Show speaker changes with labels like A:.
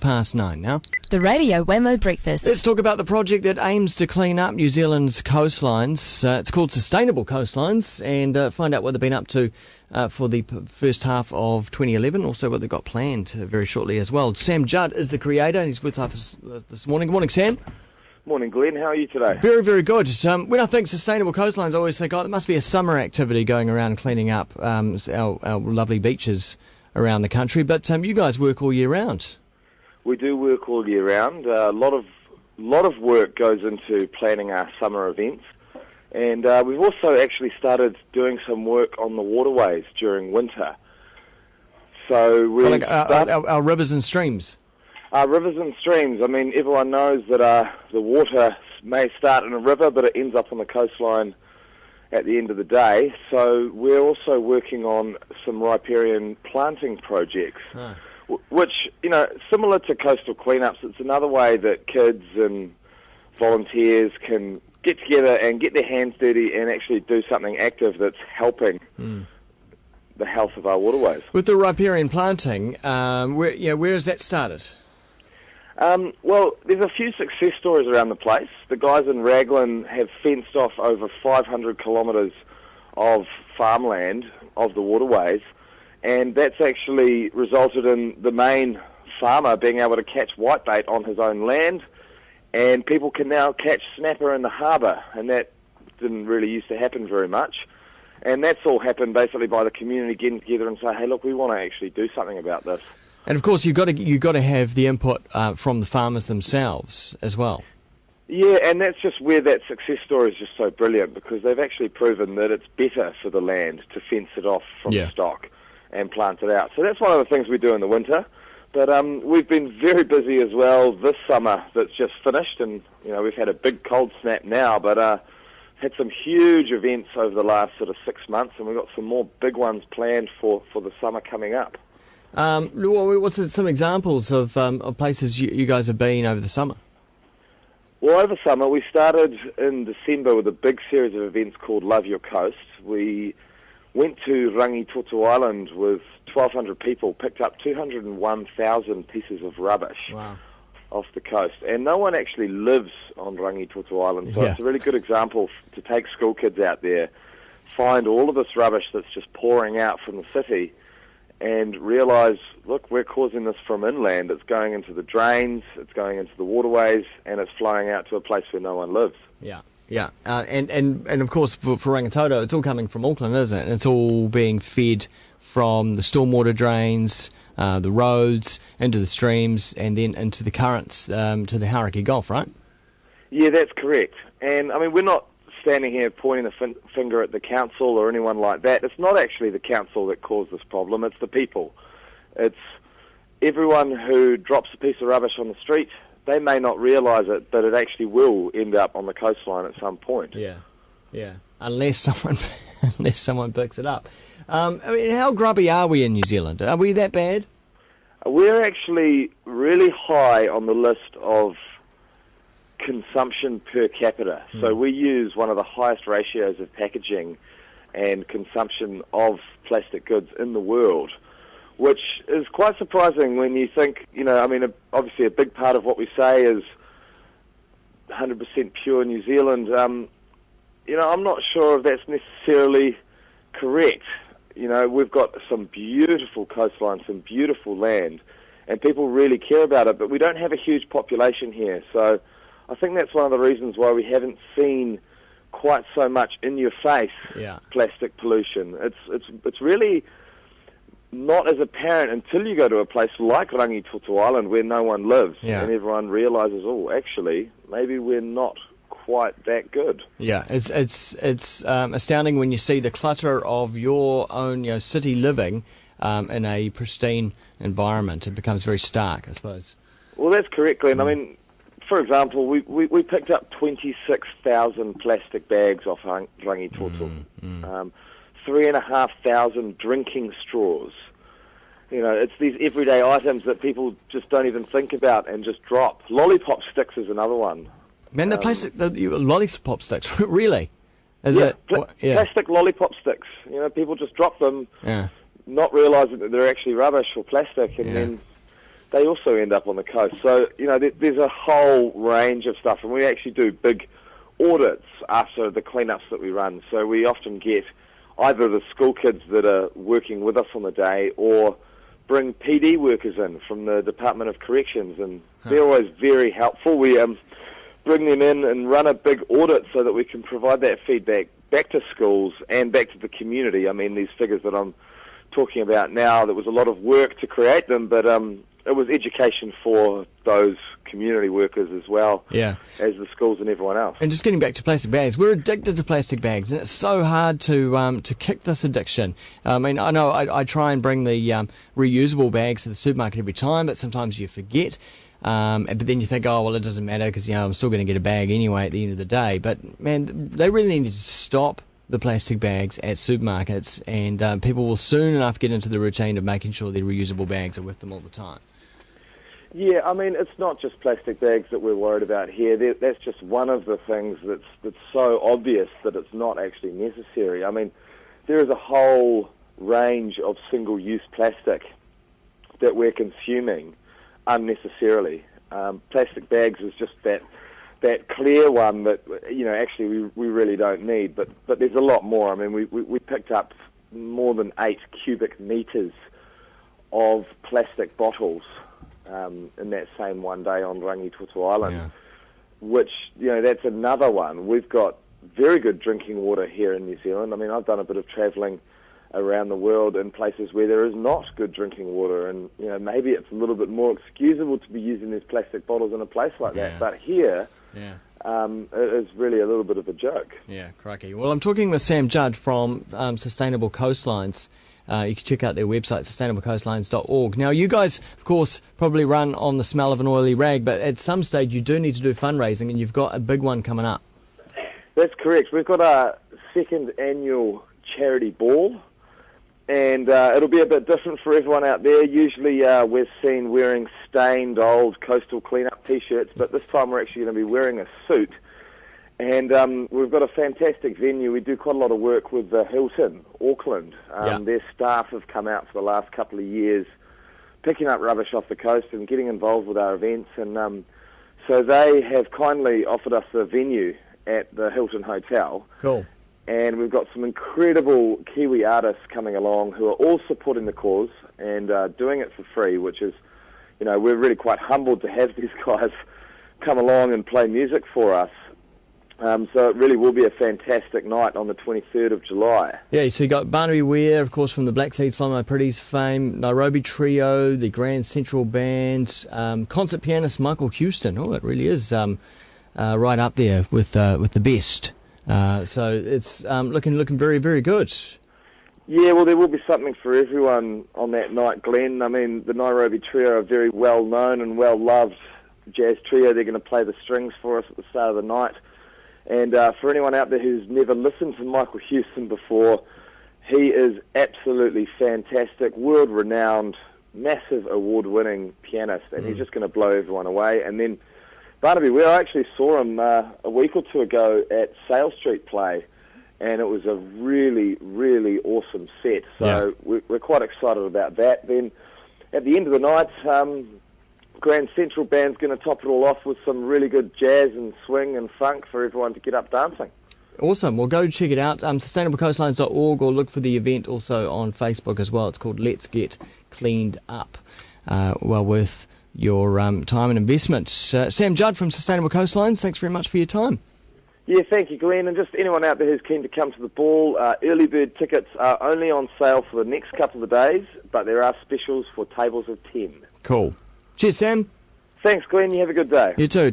A: 9:06 now.
B: The Radio Wammo Breakfast.
A: Let's talk about the project that aims to clean up New Zealand's coastlines. It's called Sustainable Coastlines, and find out what they've been up to for the first half of 2011, also what they've got planned very shortly as well. Sam Judd is the creator, and he's with us this morning. Good morning, Sam.
C: Morning, Glenn. How are you today?
A: Very, very good. When I think sustainable coastlines, I always think, there must be a summer activity going around cleaning up our lovely beaches around the country. But you guys work all year round.
C: We do work all year round. A lot of work goes into planning our summer events, and we've also actually started doing some work on the waterways during winter. So we
A: our rivers and streams.
C: Our rivers and streams. I mean, everyone knows that the water may start in a river, but it ends up on the coastline at the end of the day. So we're also working on some riparian planting projects, which, similar to coastal cleanups, it's another way that kids and volunteers can get together and get their hands dirty and actually do something active that's helping the health of our waterways.
A: With the riparian planting, where has that started?
C: Well, there's a few success stories around the place. The guys in Raglan have fenced off over 500 kilometres of farmland of the waterways, and that's actually resulted in the main farmer being able to catch whitebait on his own land, and people can now catch snapper in the harbour, and that didn't really used to happen very much. And that's all happened basically by the community getting together and say, hey, look, we want to actually do something about this.
A: And of course, you've got to have the input from the farmers themselves as well.
C: Yeah, and that's just where that success story is just so brilliant, because they've actually proven that it's better for the land to fence it off from stock and plant it out. So that's one of the things we do in the winter. But we've been very busy as well this summer that's just finished, and we've had a big cold snap now, but had some huge events over the last sort of 6 months, and we've got some more big ones planned for the summer coming up.
A: What's some examples of places you guys have been over the summer?
C: Well, over summer, we started in December with a big series of events called Love Your Coast. We went to Rangitoto Island with 1,200 people, picked up 201,000 pieces of rubbish off the coast. And no one actually lives on Rangitoto Island, so it's a really good example to take school kids out there, find all of this rubbish that's just pouring out from the city, and realise, look, we're causing this from inland. It's going into the drains, it's going into the waterways, and it's flowing out to a place where no one lives.
A: Yeah. And of course, for Rangitoto, it's all coming from Auckland, isn't it? It's all being fed from the stormwater drains, the roads, into the streams, and then into the currents to the Hauraki Gulf, right? Yeah,
C: that's correct. And, I mean, we're not standing here pointing the finger at the council or anyone like that. It's not actually the council that caused this problem, it's the people. It's everyone who drops a piece of rubbish on the street. They may not realise it, but it actually will end up on the coastline at some point.
A: Yeah. Unless someone picks it up. I mean, how grubby are we in New Zealand? Are we that bad?
C: We're actually really high on the list of consumption per capita. So we use one of the highest ratios of packaging and consumption of plastic goods in the world, which is quite surprising when you think, obviously a big part of what we say is 100% pure New Zealand. I'm not sure if that's necessarily correct. We've got some beautiful coastlines, some beautiful land, and people really care about it, but we don't have a huge population here. So I think that's one of the reasons why we haven't seen quite so much in-your-face plastic pollution. It's really not as apparent until you go to a place like Rangitoto Island where no one lives and everyone realises, actually, maybe we're not quite that good. Yeah,
A: it's astounding when you see the clutter of your own city living in a pristine environment. It becomes very stark, I suppose.
C: Well, that's correct, Glenn. I mean, for example, we picked up 26,000 plastic bags off Rangitoto, 3,500 drinking straws. It's these everyday items that people just don't even think about and just drop. Lollipop sticks is another one.
A: Man, the plastic, lollipop sticks, really?
C: Plastic lollipop sticks. People just drop them, not realising that they're actually rubbish or plastic, and then they also end up on the coast. So, there's a whole range of stuff, and we actually do big audits after the cleanups that we run. So we often get either the school kids that are working with us on the day or bring PD workers in from the Department of Corrections, and they're always very helpful. We bring them in and run a big audit so that we can provide that feedback back to schools and back to the community. I mean, these figures that I'm talking about now, there was a lot of work to create them, but it was education for those community workers as well, as the schools and everyone else.
A: And just getting back to plastic bags, we're addicted to plastic bags, and it's so hard to kick this addiction. I mean, I know I try and bring the reusable bags to the supermarket every time, but sometimes you forget. But then you think, oh, well, it doesn't matter because, I'm still going to get a bag anyway at the end of the day. But, man, they really need to stop the plastic bags at supermarkets, and people will soon enough get into the routine of making sure their reusable bags are with them all the time.
C: Yeah, I mean, it's not just plastic bags that we're worried about here. That's just one of the things that's so obvious that it's not actually necessary. I mean, there is a whole range of single-use plastic that we're consuming unnecessarily. Plastic bags is just that clear one that actually we really don't need. But there's a lot more. I mean, we picked up more than 8 cubic meters of plastic bottles in that same one day on Rangitoto Island, which that's another one. We've got very good drinking water here in New Zealand. I mean, I've done a bit of travelling around the world in places where there is not good drinking water, and maybe it's a little bit more excusable to be using these plastic bottles in a place like that, but here it is really a little bit of a joke.
A: Yeah, crikey. Well, I'm talking with Sam Judd from Sustainable Coastlines. You can check out their website, sustainablecoastlines.org. Now, you guys, of course, probably run on the smell of an oily rag, but at some stage you do need to do fundraising, and you've got a big one coming up.
C: That's correct. We've got our second annual charity ball, and it'll be a bit different for everyone out there. Usually we're seen wearing stained old coastal cleanup T-shirts, but this time we're actually going to be wearing a suit. And we've got a fantastic venue. We do quite a lot of work with the Hilton, Auckland. Their staff have come out for the last couple of years picking up rubbish off the coast and getting involved with our events. And so they have kindly offered us a venue at the Hilton Hotel.
A: Cool.
C: And we've got some incredible Kiwi artists coming along who are all supporting the cause and doing it for free, which is, we're really quite humbled to have these guys come along and play music for us. So it really will be a fantastic night on the 23rd of July. Yeah,
A: so you got Barnaby Ware, of course, from the Black Seeds Fly My Pretties fame, Nairobi Trio, the Grand Central Band, concert pianist Michael Houston. Oh, it really is right up there with the best. So it's looking very, very good.
C: Yeah, well, there will be something for everyone on that night, Glenn. I mean, the Nairobi Trio are a very well-known and well-loved jazz trio. They're going to play the strings for us at the start of the night. And for anyone out there who's never listened to Michael Houston before, he is absolutely fantastic, world-renowned, massive award-winning pianist, and he's just going to blow everyone away. And then Barnaby Ware, I actually saw him a week or two ago at Sale Street Play, and it was a really, really awesome set. So we're quite excited about that. Then at the end of the night, Grand Central Band's going to top it all off with some really good jazz and swing and funk for everyone to get up dancing.
A: Awesome. Well, go check it out. Sustainablecoastlines.org, or look for the event also on Facebook as well. It's called Let's Get Cleaned Up. Well worth your time and investment. Sam Judd from Sustainable Coastlines, thanks very much for your time.
C: Yeah, thank you, Glenn. And just anyone out there who's keen to come to the ball, early bird tickets are only on sale for the next couple of days, but there are specials for tables of 10.
A: Cool. Cheers, Sam.
C: Thanks, Glenn. You have a good day.
A: You too.